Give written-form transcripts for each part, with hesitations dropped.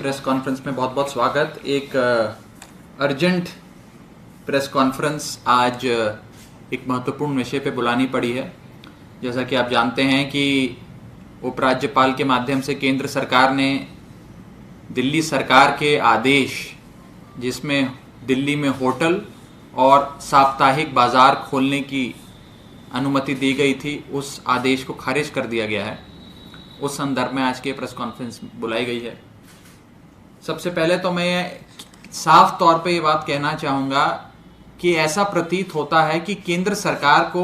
Press conference में बहुत बहुत स्वागत। एक अर्जेंट प्रेस कॉन्फ्रेंस आज एक महत्वपूर्ण विषय पे बुलानी पड़ी है। जैसा कि आप जानते हैं कि उपराज्यपाल के माध्यम से केंद्र सरकार ने दिल्ली सरकार के आदेश, जिसमें दिल्ली में होटल और साप्ताहिक बाजार खोलने की अनुमति दी गई थी, उस आदेश को खारिज कर दिया गया है। उस संदर्भ में आज की प्रेस कॉन्फ्रेंस बुलाई गई है। सबसे पहले तो मैं साफ तौर पे ये बात कहना चाहूँगा कि ऐसा प्रतीत होता है कि केंद्र सरकार को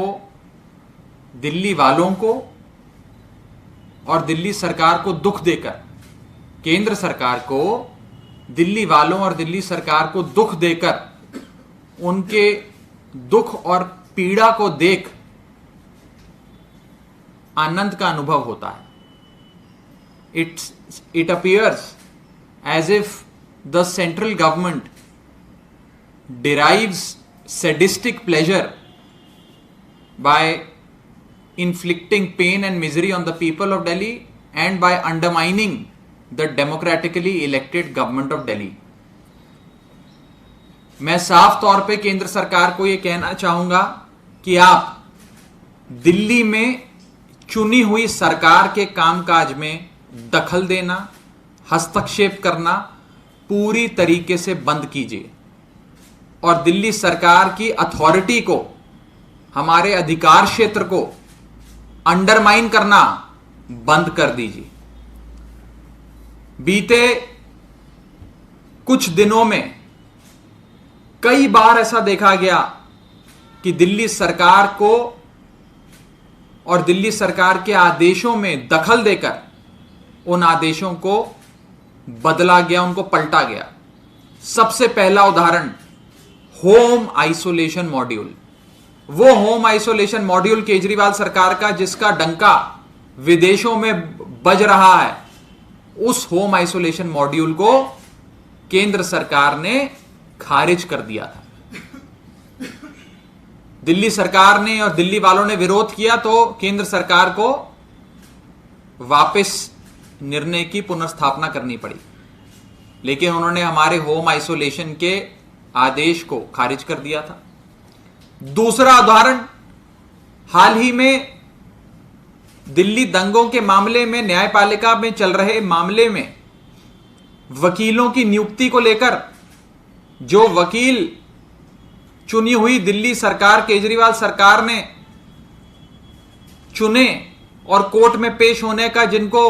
दिल्ली वालों को और दिल्ली सरकार को दुख देकर, केंद्र सरकार को दिल्ली वालों और दिल्ली सरकार को दुख देकर, उनके दुख और पीड़ा को देख आनंद का अनुभव होता है। It appears as if the central government derives sadistic pleasure by inflicting pain and misery on the people of Delhi and by undermining the democratically elected government of Delhi. मैं साफ तौर पे केंद्र सरकार को यह कहना चाहूंगा कि आप दिल्ली में चुनी हुई सरकार के कामकाज में दखल देना, हस्तक्षेप करना पूरी तरीके से बंद कीजिए और दिल्ली सरकार की अथॉरिटी को, हमारे अधिकार क्षेत्र को अंडरमाइन करना बंद कर दीजिए। बीते कुछ दिनों में कई बार ऐसा देखा गया कि दिल्ली सरकार को और दिल्ली सरकार के आदेशों में दखल देकर उन आदेशों को बदला गया, उनको पलटा गया। सबसे पहला उदाहरण होम आइसोलेशन मॉड्यूल। वो होम आइसोलेशन मॉड्यूल केजरीवाल सरकार का, जिसका डंका विदेशों में बज रहा है, उस होम आइसोलेशन मॉड्यूल को केंद्र सरकार ने खारिज कर दिया था। दिल्ली सरकार ने और दिल्ली वालों ने विरोध किया तो केंद्र सरकार को वापस निर्णय की पुनर्स्थापना करनी पड़ी, लेकिन उन्होंने हमारे होम आइसोलेशन के आदेश को खारिज कर दिया था। दूसरा उदाहरण, हाल ही में दिल्ली दंगों के मामले में, न्यायपालिका में चल रहे मामले में वकीलों की नियुक्ति को लेकर जो वकील चुनी हुई दिल्ली सरकार, केजरीवाल सरकार ने चुने और कोर्ट में पेश होने का जिनको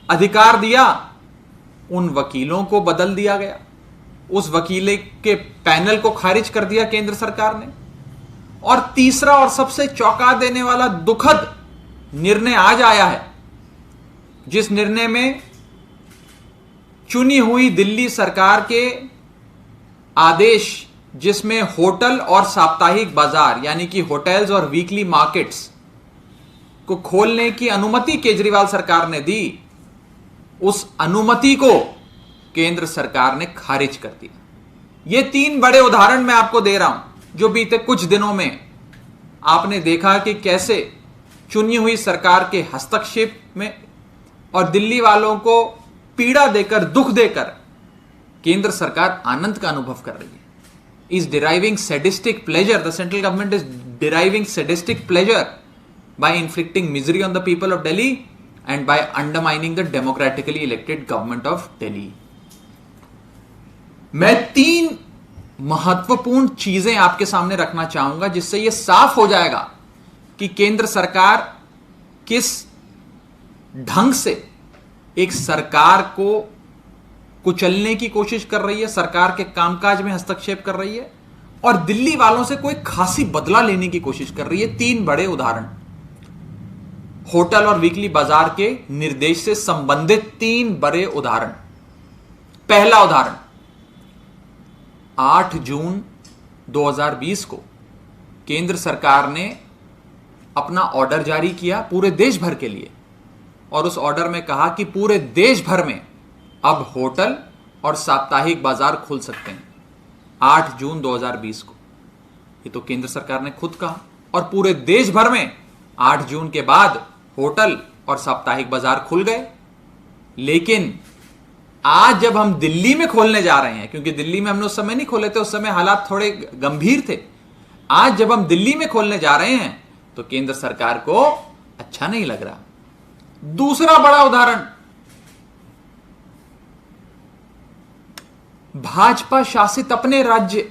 अधिकार दिया, उन वकीलों को बदल दिया गया। उस वकील के पैनल को खारिज कर दिया केंद्र सरकार ने। और तीसरा और सबसे चौंका देने वाला दुखद निर्णय आज आया है, जिस निर्णय में चुनी हुई दिल्ली सरकार के आदेश, जिसमें होटल और साप्ताहिक बाजार यानी कि होटल्स और वीकली मार्केट्स को खोलने की अनुमति केजरीवाल सरकार ने दी, उस अनुमति को केंद्र सरकार ने खारिज कर दिया। ये तीन बड़े उदाहरण मैं आपको दे रहा हूं, जो बीते कुछ दिनों में आपने देखा कि कैसे चुनी हुई सरकार के हस्तक्षेप में और दिल्ली वालों को पीड़ा देकर, दुख देकर केंद्र सरकार आनंद का अनुभव कर रही है। Is deriving sadistic pleasure. The central government is deriving sadistic pleasure by inflicting misery on the people of Delhi and by undermining the democratically elected government of Delhi. मैं तीन महत्वपूर्ण चीजें आपके सामने रखना चाहूंगा, जिससे यह साफ हो जाएगा कि केंद्र सरकार किस ढंग से एक सरकार को कुचलने की कोशिश कर रही है, सरकार के कामकाज में हस्तक्षेप कर रही है और दिल्ली वालों से कोई खासी बदला लेने की कोशिश कर रही है। तीन बड़े उदाहरण, होटल और वीकली बाजार के निर्देश से संबंधित तीन बड़े उदाहरण। पहला उदाहरण, 8 जून 2020 को केंद्र सरकार ने अपना ऑर्डर जारी किया पूरे देश भर के लिए, और उस ऑर्डर में कहा कि पूरे देश भर में अब होटल और साप्ताहिक बाजार खुल सकते हैं। 8 जून 2020 को ये तो केंद्र सरकार ने खुद कहा, और पूरे देश भर में 8 जून के बाद होटल और साप्ताहिक बाजार खुल गए। लेकिन आज जब हम दिल्ली में खोलने जा रहे हैं, क्योंकि दिल्ली में हमने उस समय नहीं खोले थे, उस समय हालात थोड़े गंभीर थे, आज जब हम दिल्ली में खोलने जा रहे हैं तो केंद्र सरकार को अच्छा नहीं लग रहा। दूसरा बड़ा उदाहरण, भाजपा शासित अपने राज्य,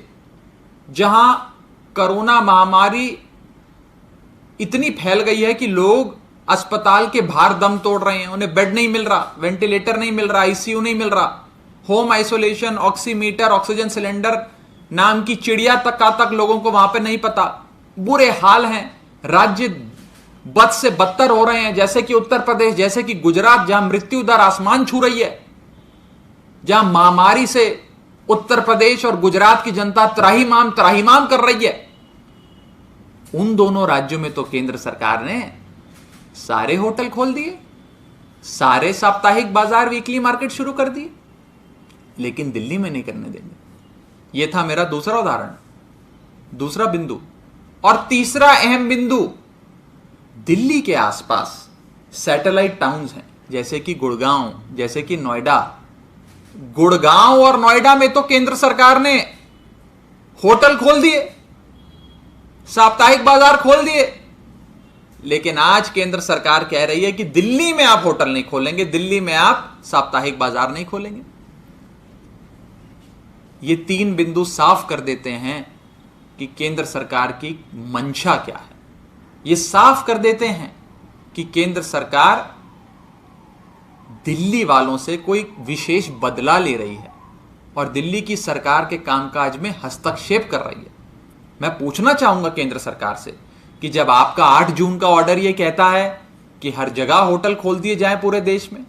जहां कोरोना महामारी इतनी फैल गई है कि लोग अस्पताल के बाहर दम तोड़ रहे हैं, उन्हें बेड नहीं मिल रहा, वेंटिलेटर नहीं मिल रहा, आईसीयू नहीं मिल रहा, home isolation, oximeter, oxygen cylinder नाम की चिड़िया तक लोगों को वहां पे नहीं पता। बुरे हाल हैं, राज्य बद से बदतर हो रहे हैं, जैसे कि उत्तर प्रदेश, जैसे कि गुजरात, जहां मृत्यु दर आसमान छू रही है, जहां महामारी से उत्तर प्रदेश और गुजरात की जनता त्राहिमाम त्राहिमाम कर रही है। उन दोनों राज्यों में तो केंद्र सरकार ने सारे होटल खोल दिए, सारे साप्ताहिक बाजार, वीकली मार्केट शुरू कर दिए, लेकिन दिल्ली में नहीं करने देंगे। यह था मेरा दूसरा उदाहरण, दूसरा बिंदु। और तीसरा अहम बिंदु, दिल्ली के आसपास सैटेलाइट टाउन्स हैं, जैसे कि गुड़गांव, जैसे कि नोएडा। गुड़गांव और नोएडा में तो केंद्र सरकार ने होटल खोल दिए, साप्ताहिक बाजार खोल दिए, लेकिन आज केंद्र सरकार कह रही है कि दिल्ली में आप होटल नहीं खोलेंगे, दिल्ली में आप साप्ताहिक बाजार नहीं खोलेंगे। ये तीन बिंदु साफ कर देते हैं कि केंद्र सरकार की मंशा क्या है। ये साफ कर देते हैं कि केंद्र सरकार दिल्ली वालों से कोई विशेष बदला ले रही है और दिल्ली की सरकार के कामकाज में हस्तक्षेप कर रही है। मैं पूछना चाहूंगा केंद्र सरकार से कि जब आपका 8 जून का ऑर्डर यह कहता है कि हर जगह होटल खोल दिए जाएं पूरे देश में,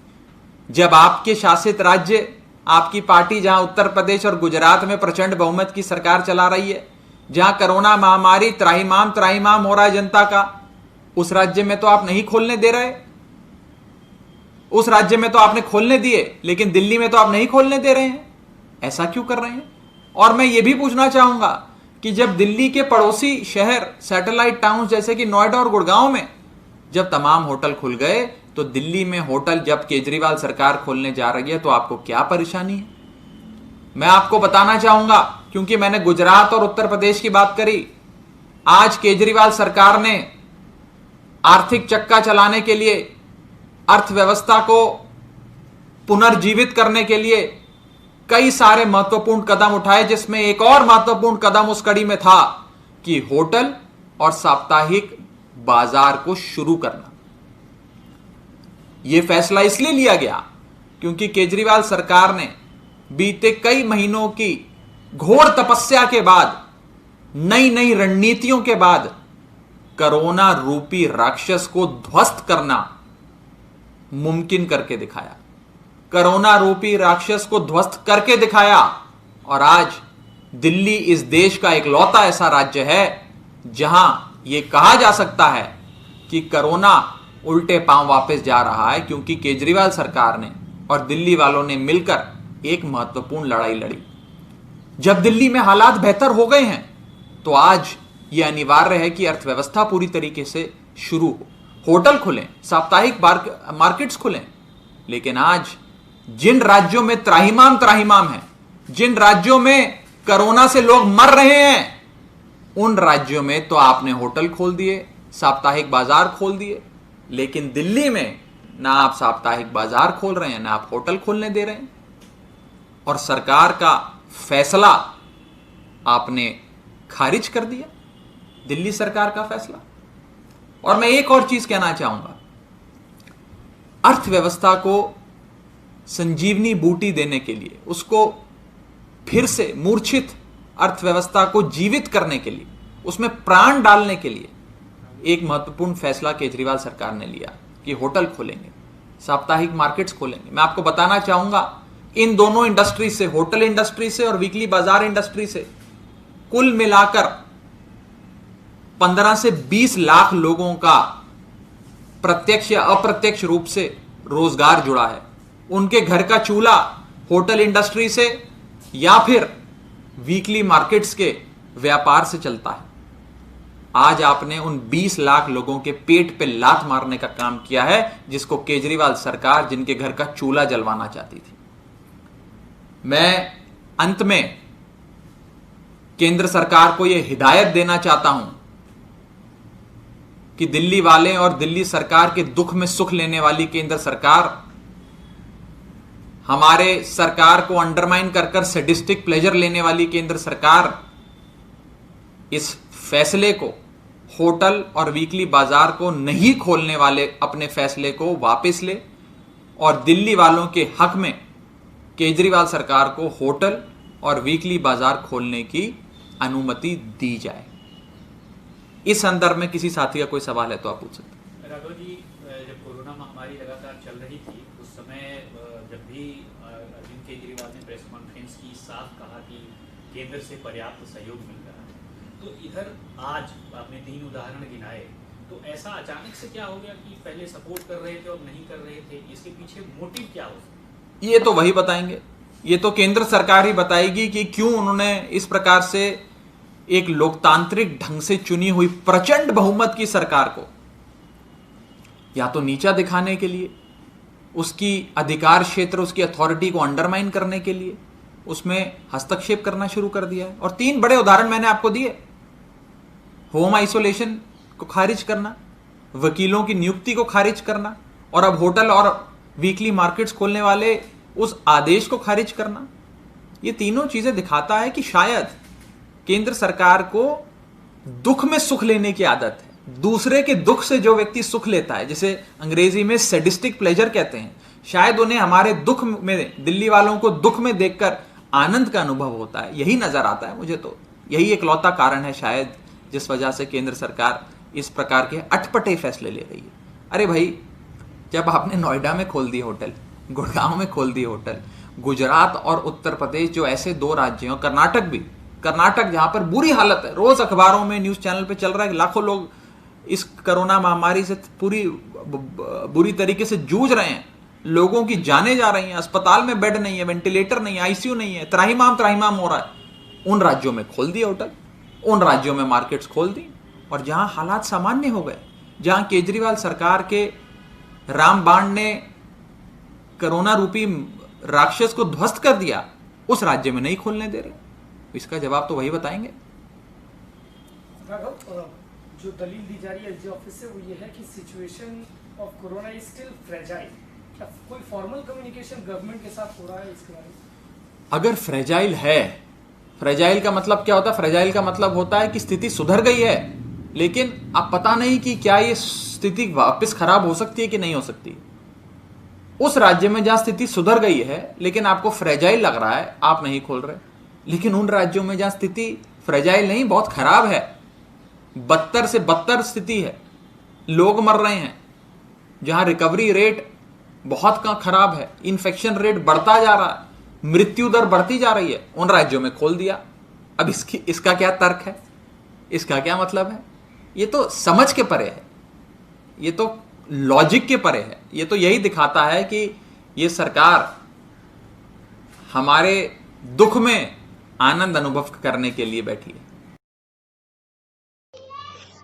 जब आपके शासित राज्य, आपकी पार्टी जहां उत्तर प्रदेश और गुजरात में प्रचंड बहुमत की सरकार चला रही है, जहां कोरोना महामारी त्राहिमाम त्राहिमाम हो रहा है जनता का, उस राज्य में तो आप नहीं खोलने दे रहे। उस राज्य में तो आपने खोलने दिए, लेकिन दिल्ली में तो आप नहीं खोलने दे रहे हैं। ऐसा क्यों कर रहे हैं? और मैं ये भी पूछना चाहूंगा कि जब दिल्ली के पड़ोसी शहर, सैटेलाइट टाउन जैसे कि नोएडा और गुड़गांव में जब तमाम होटल खुल गए, तो दिल्ली में होटल जब केजरीवाल सरकार खोलने जा रही है तो आपको क्या परेशानी है? मैं आपको बताना चाहूंगा, क्योंकि मैंने गुजरात और उत्तर प्रदेश की बात करी। आज केजरीवाल सरकार ने आर्थिक चक्का चलाने के लिए, अर्थव्यवस्था को पुनर्जीवित करने के लिए कई सारे महत्वपूर्ण कदम उठाए, जिसमें एक और महत्वपूर्ण कदम उस कड़ी में था कि होटल और साप्ताहिक बाजार को शुरू करना। यह फैसला इसलिए लिया गया क्योंकि केजरीवाल सरकार ने बीते कई महीनों की घोर तपस्या के बाद, नई नई रणनीतियों के बाद कोरोना रूपी राक्षस को ध्वस्त करना मुमकिन करके दिखाया। कोरोना रूपी राक्षस को ध्वस्त करके दिखाया और आज दिल्ली इस देश का इकलौता ऐसा राज्य है जहां यह कहा जा सकता है कि कोरोना उल्टे पांव वापस जा रहा है, क्योंकि केजरीवाल सरकार ने और दिल्ली वालों ने मिलकर एक महत्वपूर्ण लड़ाई लड़ी। जब दिल्ली में हालात बेहतर हो गए हैं तो आज यह अनिवार्य है कि अर्थव्यवस्था पूरी तरीके से शुरू हो, होटल खुलें, साप्ताहिक मार्केट्स खुलें। लेकिन आज जिन राज्यों में त्राहिमाम त्राहिमाम है, जिन राज्यों में कोरोना से लोग मर रहे हैं, उन राज्यों में तो आपने होटल खोल दिए, साप्ताहिक बाजार खोल दिए, लेकिन दिल्ली में ना आप साप्ताहिक बाजार खोल रहे हैं, ना आप होटल खोलने दे रहे हैं। और सरकार का फैसला आपने खारिज कर दिया, दिल्ली सरकार का फैसला। और मैं एक और चीज कहना चाहूंगा, अर्थव्यवस्था को संजीवनी बूटी देने के लिए, उसको फिर से मूर्छित अर्थव्यवस्था को जीवित करने के लिए, उसमें प्राण डालने के लिए एक महत्वपूर्ण फैसला केजरीवाल सरकार ने लिया कि होटल खोलेंगे, साप्ताहिक मार्केट्स खोलेंगे। मैं आपको बताना चाहूंगा, इन दोनों इंडस्ट्री से, होटल इंडस्ट्री से और वीकली बाजार इंडस्ट्री से कुल मिलाकर 15 से 20 लाख लोगों का प्रत्यक्ष या अप्रत्यक्ष रूप से रोजगार जुड़ा है। उनके घर का चूल्हा होटल इंडस्ट्री से या फिर वीकली मार्केट्स के व्यापार से चलता है। आज आपने उन 20 लाख लोगों के पेट पे लात मारने का काम किया है, जिसको केजरीवाल सरकार, जिनके घर का चूल्हा जलवाना चाहती थी। मैं अंत में केंद्र सरकार को यह हिदायत देना चाहता हूं कि दिल्ली वाले और दिल्ली सरकार के दुख में सुख लेने वाली केंद्र सरकार हमारे सरकार को अंडरमाइन कर कर सैडिस्टिक प्लेजर लेने वाली केंद्र सरकार इस फैसले को, होटल और वीकली बाजार को नहीं खोलने वाले अपने फैसले को वापस ले और दिल्ली वालों के हक में केजरीवाल सरकार को होटल और वीकली बाजार खोलने की अनुमति दी जाए। इस संदर्भ में किसी साथी का कोई सवाल है तो आप पूछ सकते हैं। राघव जी, जब कोरोना महामारी लगातार चल रही थी उस समय जब भी अरविंद केजरीवाल ने प्रेस कॉन्फ्रेंस की, साफ कहा कि केंद्र से पर्याप्त सहयोग मिल रहा है, तो इधर आज आपने 3 उदाहरण गिनाए, तो ऐसा अचानक से क्या हो गया कि पहले सपोर्ट कर रहे थे और नहीं कर रहे थे? इसके पीछे मोटिव क्या हो सकता है? ये तो वही बताएंगे, ये तो केंद्र सरकार ही बताएगी कि क्यों उन्होंने इस प्रकार से एक लोकतांत्रिक ढंग से चुनी हुई प्रचंड बहुमत की सरकार को या तो नीचा दिखाने के लिए, उसकी अधिकार क्षेत्र, उसकी अथॉरिटी को अंडरमाइन करने के लिए उसमें हस्तक्षेप करना शुरू कर दिया है। और 3 बड़े उदाहरण मैंने आपको दिए, होम आइसोलेशन को खारिज करना, वकीलों की नियुक्ति को खारिज करना और अब होटल और वीकली मार्केट्स खोलने वाले उस आदेश को खारिज करना। ये तीनों चीजें दिखाता है कि शायद केंद्र सरकार को दुख में सुख लेने की आदत है। दूसरे के दुख से जो व्यक्ति सुख लेता है, जिसे अंग्रेजी में सैडिस्टिक प्लेजर कहते हैं, शायद उन्हें हमारे दुख में, दिल्ली वालों को दुख में देखकर आनंद का अनुभव होता है। यही नजर आता है मुझे, तो यही एकलौता कारण है शायद जिस वजह से केंद्र सरकार इस प्रकार के अटपटे फैसले ले रही है। अरे भाई, जब आपने नोएडा में खोल दिए होटल, गुड़गांव में खोल दिए होटल, गुजरात और उत्तर प्रदेश जो ऐसे 2 राज्य हैं, कर्नाटक भी, कर्नाटक जहां पर बुरी हालत है, रोज अखबारों में, न्यूज चैनल पे चल रहा है कि लाखों लोग इस कोरोना महामारी से पूरी बुरी तरीके से जूझ रहे हैं, लोगों की जानें जा रही हैं, अस्पताल में बेड नहीं है, वेंटिलेटर नहीं है, आईसीयू नहीं है, त्राहिमाम हो रहा है। उन राज्यों में खोल दिए होटल, उन राज्यों में मार्केट्स खोल दी, और जहां हालात सामान्य हो गए, जहां केजरीवाल सरकार के रामबाण ने कोरोना रूपी राक्षस को ध्वस्त कर दिया, उस राज्य में नहीं खोलने दे रहे। इसका जवाब तो वही बताएंगे। राघव, जो दलील दी जा रही है एसडी ऑफिस से वो ये है कि situation of corona is still fragile. क्या कोई फॉर्मल कम्युनिकेशन गवर्नमेंट के साथ हो रहा है इसके बारे में? अगर फ्रेजाइल है, फ्रेजाइल का मतलब क्या होता है? फ्रेजाइल का मतलब होता है कि स्थिति सुधर गई है, लेकिन अब पता नहीं कि क्या ये स्थिति वापस खराब हो सकती है कि नहीं हो सकती। उस राज्य में जहां स्थिति सुधर गई है लेकिन आपको फ्रेजाइल लग रहा है, आप नहीं खोल रहे। लेकिन उन राज्यों में जहां स्थिति फ्रेजाइल नहीं, बहुत खराब है, बदतर से बदतर स्थिति है, लोग मर रहे हैं, जहां रिकवरी रेट बहुत खराब है, इन्फेक्शन रेट बढ़ता जा रहा है, मृत्यु दर बढ़ती जा रही है, उन राज्यों में खोल दिया। अब इसका क्या तर्क है? इसका क्या मतलब है? ये तो समझ के परे है, ये तो लॉजिक के परे है। ये तो यही दिखाता है कि ये सरकार हमारे दुख में आनंद अनुभव करने के लिए बैठी है।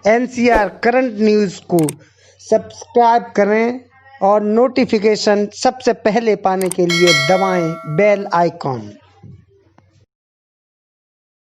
एनसीआर करंट न्यूज़ को सब्सक्राइब करें और नोटिफिकेशन सबसे पहले पाने के लिए दबाएं बेल आइकॉन।